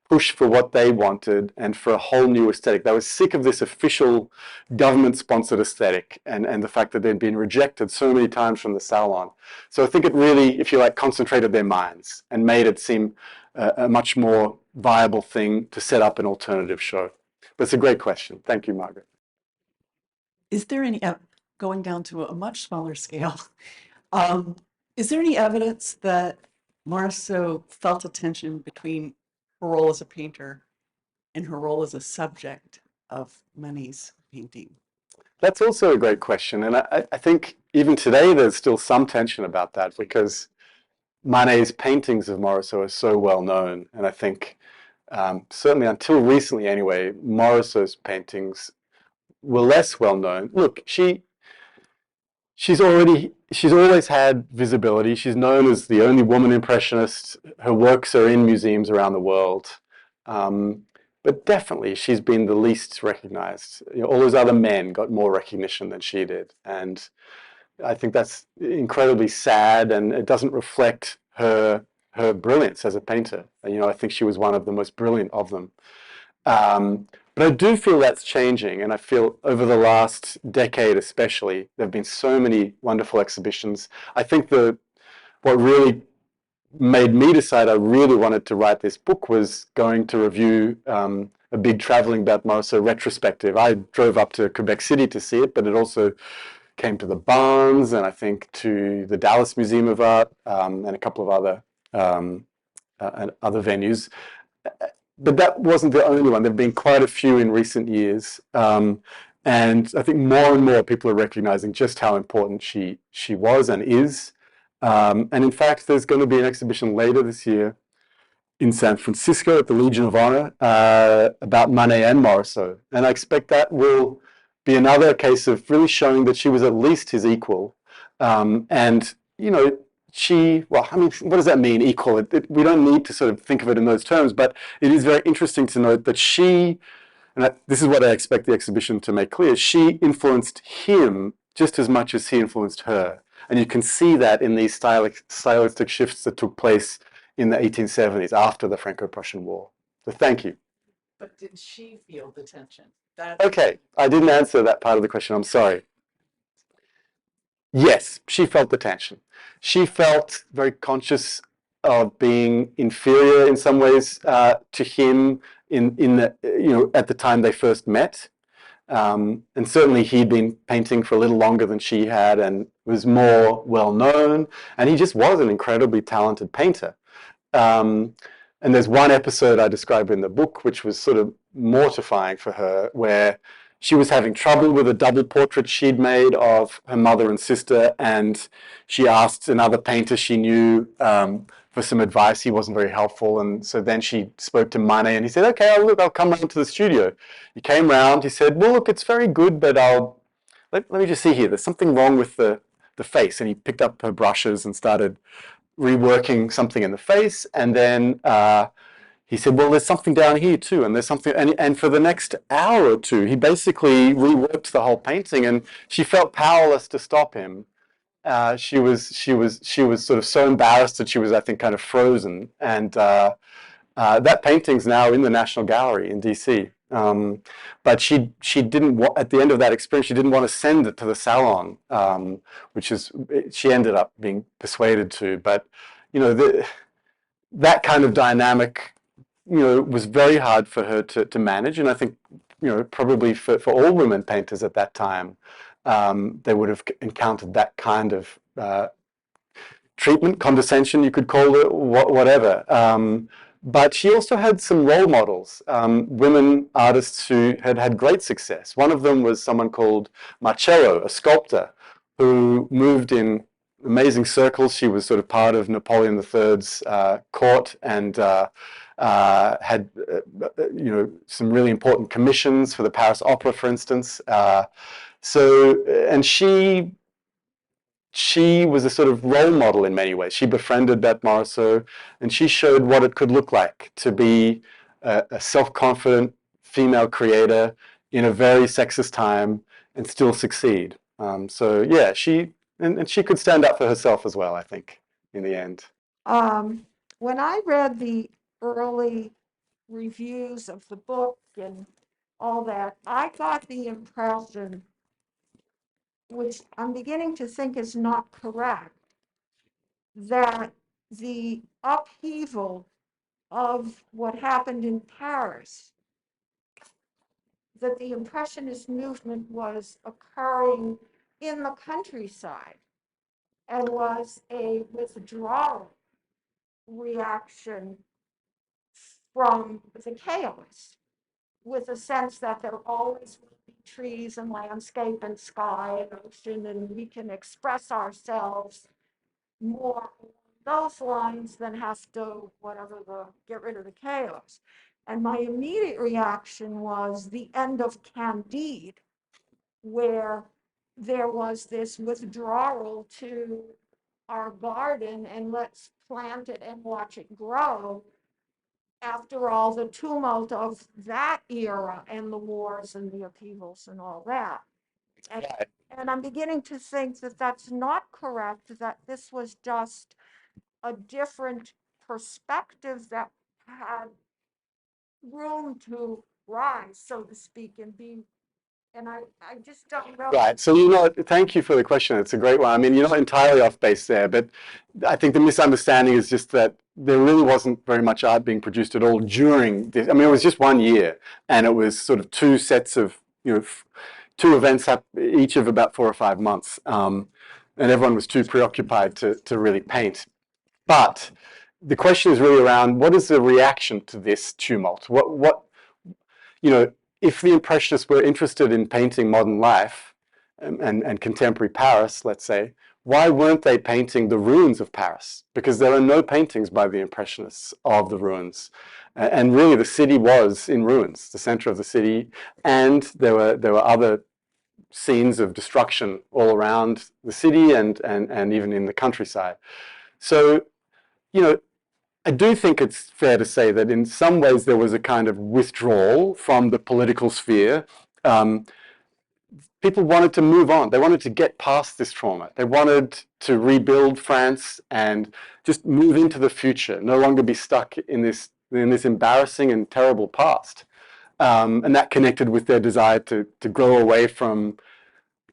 push for what they wanted and for a whole new aesthetic. They were sick of this official government-sponsored aesthetic and the fact that they'd been rejected so many times from the Salon. So I think it really, if you like, concentrated their minds and made it seem a much more viable thing to set up an alternative show. But it's a great question. Thank you, Margaret. Is there any, going down to a much smaller scale, is there any evidence that Morisot felt a tension between her role as a painter and her role as a subject of Manet's painting? That's also a great question. And I think even today there's still some tension about that because Manet's paintings of Morisot are so well known. And I think certainly until recently anyway, Morisot's paintings were less well known. Look, she's always had visibility. She's known as the only woman impressionist. Her works are in museums around the world. But definitely she's been the least recognized. You know, all those other men got more recognition than she did. And I think that's incredibly sad, and it doesn't reflect her brilliance as a painter. You know, I think she was one of the most brilliant of them. But I do feel that's changing, and I feel over the last decade especially, there have been so many wonderful exhibitions. I think what really made me decide I really wanted to write this book was going to review a big traveling about Morisot retrospective. I drove up to Quebec City to see it, but it also came to the Barnes and I think to the Dallas Museum of Art and a couple of other venues. But that wasn't the only one. There have been quite a few in recent years. And I think more and more people are recognizing just how important she was and is. And in fact, there's going to be an exhibition later this year in San Francisco at the Legion of Honor about Manet and Morisot. And I expect that will be another case of really showing that she was at least his equal. And, you know, well, I mean, what does that mean, equal? We don't need to sort of think of it in those terms, but it is very interesting to note that this is what I expect the exhibition to make clear, she influenced him just as much as he influenced her. And you can see that in these stylistic shifts that took place in the 1870s after the Franco-Prussian War. So thank you. But did she feel the tension? Okay, I didn't answer that part of the question, I'm sorry. Yes, she felt the tension. She felt very conscious of being inferior in some ways to him at the time they first met. And certainly he'd been painting for a little longer than she had and was more well known. And he just was an incredibly talented painter. And And there's one episode I describe in the book, which was sort of mortifying for her, where she was having trouble with a double portrait she'd made of her mother and sister, and she asked another painter she knew for some advice. He wasn't very helpful, and so then she spoke to Manet, and he said, "Okay, I'll come round to the studio." He came round. He said, "Well, look, it's very good, but let me just see here. There's something wrong with the face." And he picked up her brushes and started reworking something in the face, and then he said, "Well, there's something down here too, and there's something," and for the next hour or two, he basically reworked the whole painting, and she felt powerless to stop him. She was sort of so embarrassed that she was, I think, kind of frozen. And that painting's now in the National Gallery in DC. But she didn't at the end of that experience, she didn't want to send it to the salon, which is she ended up being persuaded to. But you know, that kind of dynamic, you know, was very hard for her to manage, and I think, you know, probably for all women painters at that time, they would have encountered that kind of treatment, condescension, you could call it, whatever. But she also had some role models, women artists who had had great success. One of them was someone called Marcello, a sculptor who moved in amazing circles. She was sort of part of Napoleon III's court, and had you know, some really important commissions for the Paris Opera, for instance. And she was a sort of role model in many ways. She befriended Berthe Morisot, and she showed what it could look like to be a self-confident female creator in a very sexist time and still succeed. So yeah, she could stand up for herself as well, I think, in the end. When I read the early reviews of the book and all that, I got the impression, which I'm beginning to think is not correct, that the upheaval of what happened in Paris, that the Impressionist movement was occurring in the countryside and was a withdrawal reaction from the chaos, with a sense that there always will be trees and landscape and sky and ocean, and we can express ourselves more along those lines than have to get rid of the chaos. And my immediate reaction was the end of Candide, where there was this withdrawal to our garden and let's plant it and watch it grow. After all, the tumult of that era and the wars and the upheavals and all that. And I'm beginning to think that that's not correct, that this was just a different perspective that had room to rise, so to speak, and be, and I just don't know. Right. So, you know, thank you for the question. It's a great one. I mean, you're not entirely off base there, but I think the misunderstanding is just that there really wasn't very much art being produced at all during this. I mean, it was just 1 year, and it was sort of two sets of, you know, two events, each of about 4 or 5 months. And everyone was too preoccupied to really paint. But the question is really around, what is the reaction to this tumult? What you know, if the Impressionists were interested in painting modern life and contemporary Paris, let's say, why weren't they painting the ruins of Paris? Because there are no paintings by the Impressionists of the ruins. And really the city was in ruins, the center of the city, and there were other scenes of destruction all around the city and even in the countryside. So, you know, I do think it's fair to say that in some ways there was a kind of withdrawal from the political sphere. People wanted to move on. They wanted to get past this trauma. They wanted to rebuild France and just move into the future, no longer be stuck in this embarrassing and terrible past. And that connected with their desire to grow away from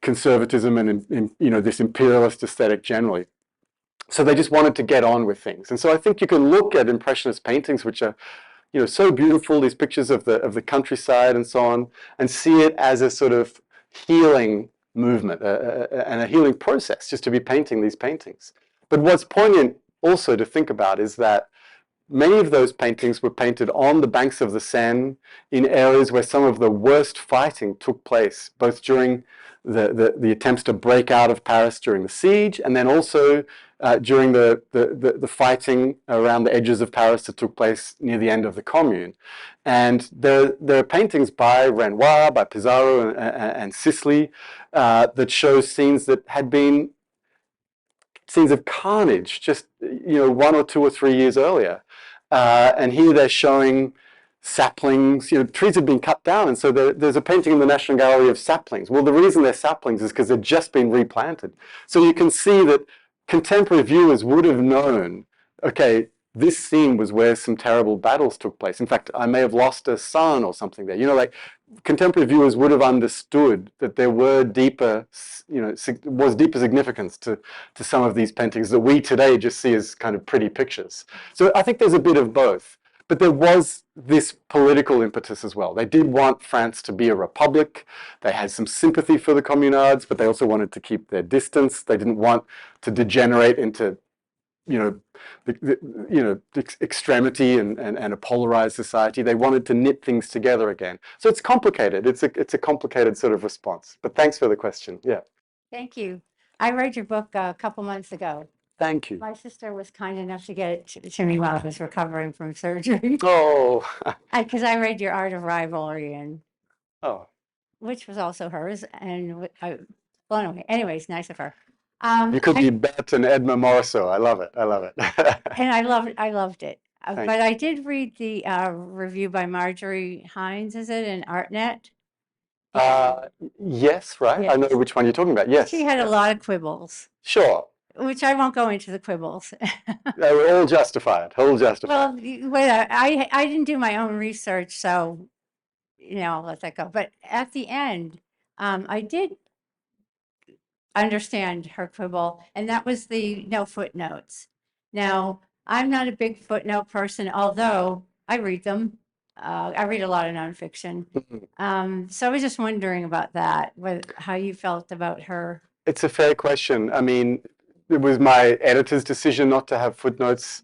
conservatism and you know, this imperialist aesthetic generally. So they just wanted to get on with things. And so I think you can look at Impressionist paintings, which are, you know, so beautiful, these pictures of the countryside and so on, and see it as a sort of healing movement and a healing process just to be painting these paintings. But what's poignant also to think about is that many of those paintings were painted on the banks of the Seine in areas where some of the worst fighting took place, both during the attempts to break out of Paris during the siege, and then also during the fighting around the edges of Paris that took place near the end of the Commune. And there are paintings by Renoir, by Pissarro, and Sisley that show scenes that had been scenes of carnage just 1 or 2 or 3 years earlier. And here they're showing saplings, trees had been cut down, and so there's a painting in the National Gallery of saplings. Well, the reason they're saplings is because they've just been replanted. So you can see that contemporary viewers would have known, okay, this scene was where some terrible battles took place. In fact, I may have lost a son or something there. Like contemporary viewers would have understood that there were deeper, was deeper significance to some of these paintings that we today just see as kind of pretty pictures. So I think there's a bit of both. But there was this political impetus as well. They did want France to be a republic. They had some sympathy for the communards, but they also wanted to keep their distance. They didn't want to degenerate into, extremity and a polarized society. They wanted to knit things together again. So it's complicated. It's a complicated sort of response. But thanks for the question. Yeah. Thank you. I read your book a couple months ago. Thank you. My sister was kind enough to get it to me while I was recovering from surgery. Oh. Because I read your Art of Rivalry, and Oh. which was also hers. And anyways, nice of her. You could be Berthe and Edmond Morisot. I love it. I love it. And I loved it. Thank But I did read the review by Marjorie Hines, is it, in ArtNet? Yes, right. I know Yes. which one you're talking about. Yes. She had a lot of quibbles, Sure. which I won't go into the quibbles. They were all justified. All justified. Well, I didn't do my own research, so I'll let that go. But at the end, I did understand her quibble, and that was the no footnotes. Now, I'm not a big footnote person, although I read them. I read a lot of nonfiction. So I was just wondering about that, how you felt about her. It's a fair question. I mean, it was my editor's decision not to have footnotes.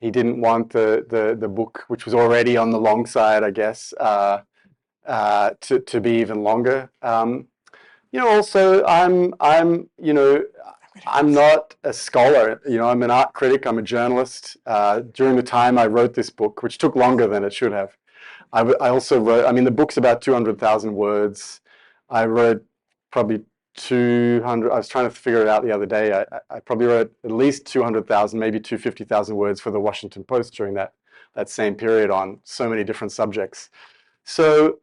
He didn't want the book, which was already on the long side, I guess, to be even longer. Also, I'm not a scholar. I'm an art critic. I'm a journalist. During the time I wrote this book, which took longer than it should have, I also wrote. I mean, the book's about 200,000 words. I wrote probably 200. I was trying to figure it out the other day. I probably wrote at least 200,000, maybe 250,000 words for the Washington Post during that same period on so many different subjects. So,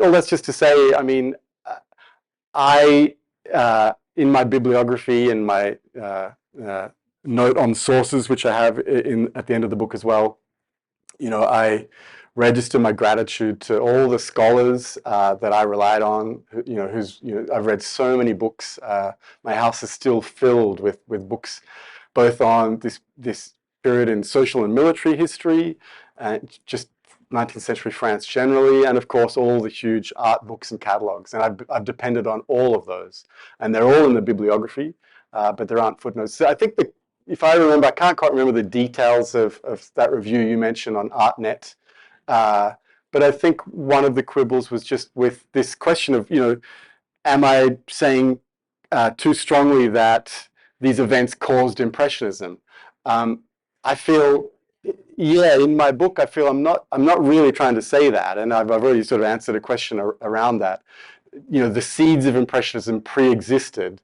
all that's just to say, I mean, in my bibliography and my note on sources, which I have at the end of the book as well, I register my gratitude to all the scholars that I relied on. I've read so many books. My house is still filled with books, both on this period in social and military history, and just 19th century France generally, and of course all the huge art books and catalogs. And I've depended on all of those, and they're all in the bibliography, but there aren't footnotes. So I think if I remember, I can't quite remember the details of that review you mentioned on ArtNet, but I think one of the quibbles was just with this question of, am I saying too strongly that these events caused Impressionism? I feel, in my book, I feel I'm not really trying to say that, and I've already sort of answered a question around that. The seeds of Impressionism pre-existed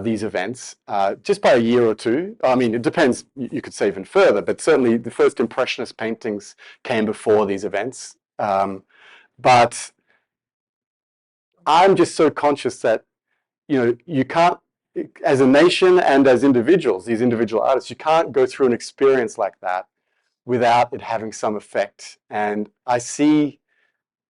these events just by a year or two. I mean, it depends. You could say even further, but certainly the first Impressionist paintings came before these events. But I'm just so conscious that you can't, as a nation and as individuals, these individual artists, you can't go through an experience like that without it having some effect. And I see,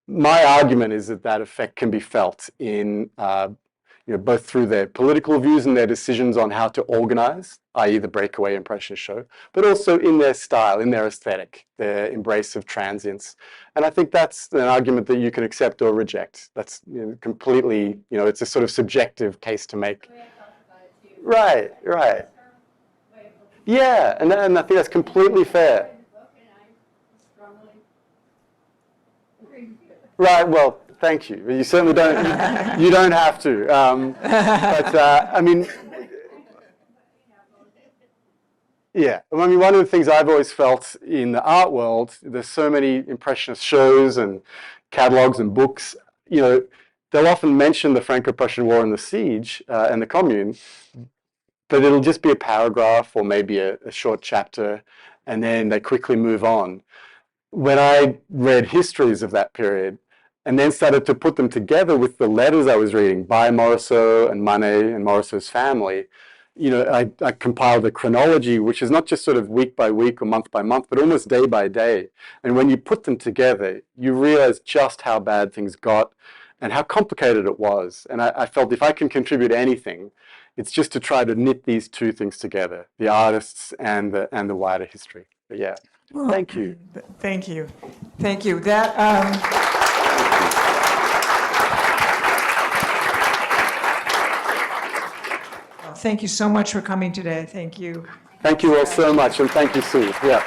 my argument is that effect can be felt in, both through their political views and their decisions on how to organize, i.e. the breakaway Impressionist show, but also in their style, in their aesthetic, their embrace of transience. And I think that's an argument that you can accept or reject. That's completely, it's a sort of subjective case to make. Right. Yeah, and I think that's completely fair. Right. Well, thank you. You certainly don't. You don't have to. I mean, yeah. I mean, one of the things I've always felt in the art world, there's so many impressionist shows and catalogs and books. You know, they'll often mention the Franco-Prussian War and the siege and the Commune, but it'll just be a paragraph or maybe a short chapter, and then they quickly move on. When I read histories of that period and then started to put them together with the letters I was reading by Morisot and Manet and Morisot's family, you know, I compiled a chronology, which is not just sort of week by week or month by month, but almost day by day. And when you put them together, you realize just how bad things got and how complicated it was. And I felt if I can contribute anything, it's just to try to knit these two things together, the artists and the wider history. But yeah, thank you. Thank you. Thank you. That, thank you so much for coming today. Thank you. Thank you all so much, and thank you, Sue. Yeah.